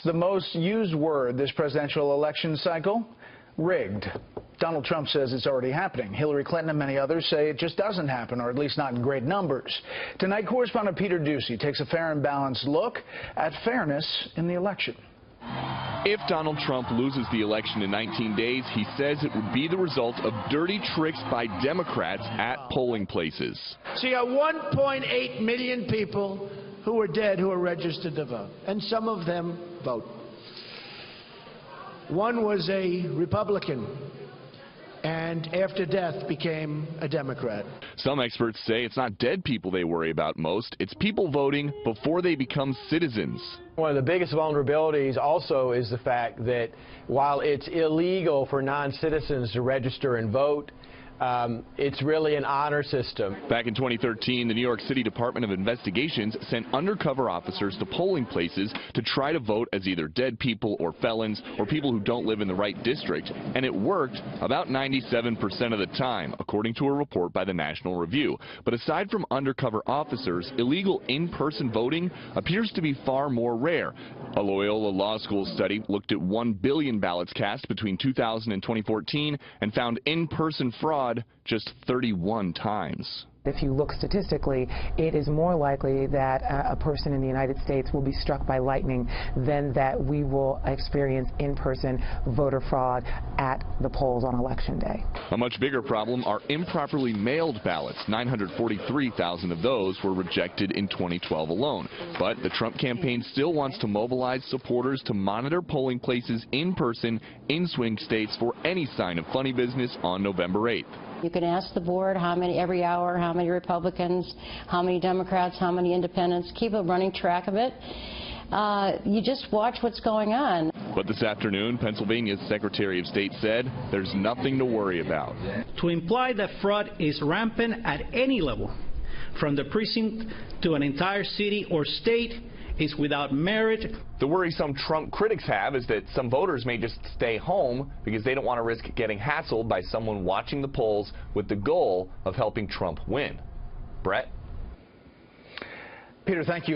The most used word this presidential election cycle, rigged. Donald Trump says it's already happening. Hillary Clinton and many others say it just doesn't happen, or at least not in great numbers. Tonight, correspondent Peter Ducey takes a fair and balanced look at fairness in the election. If Donald Trump loses the election in 19 days, he says it would be the result of dirty tricks by Democrats at polling places. So you got 1.8 million people who are dead who are registered to vote, and some of them vote. One was a Republican, and after death became a Democrat. Some experts say it's not dead people they worry about most, it's people voting before they become citizens. One of the biggest vulnerabilities also is the fact that while it's illegal for non-citizens to register and vote, it's really an honor system. Back in 2013, the New York City Department of Investigations sent undercover officers to polling places to try to vote as either dead people or felons or people who don't live in the right district. And it worked about 97% of the time, according to a report by the National Review. But aside from undercover officers, illegal in-person voting appears to be far more rare. A Loyola Law School study looked at 1 billion ballots cast between 2000 and 2014 and found in-person fraud just 31 times. If you look statistically, it is more likely that a person in the United States will be struck by lightning than that we will experience in-person voter fraud at the polls on Election Day. A much bigger problem are improperly mailed ballots. 943,000 of those were rejected in 2012 alone. But the Trump campaign still wants to mobilize supporters to monitor polling places in person in swing states for any sign of funny business on November 8th. You can ask the board how many every hour, how many Republicans, how many Democrats, how many independents. Keep a running track of it. You just watch what's going on. But this afternoon, Pennsylvania's Secretary of State said there's nothing to worry about. To imply that fraud is rampant at any level, from the precinct to an entire city or state, is without merit. The worry some Trump critics have is that some voters may just stay home because they don't want to risk getting hassled by someone watching the polls with the goal of helping Trump win. Brett? Peter, thank you.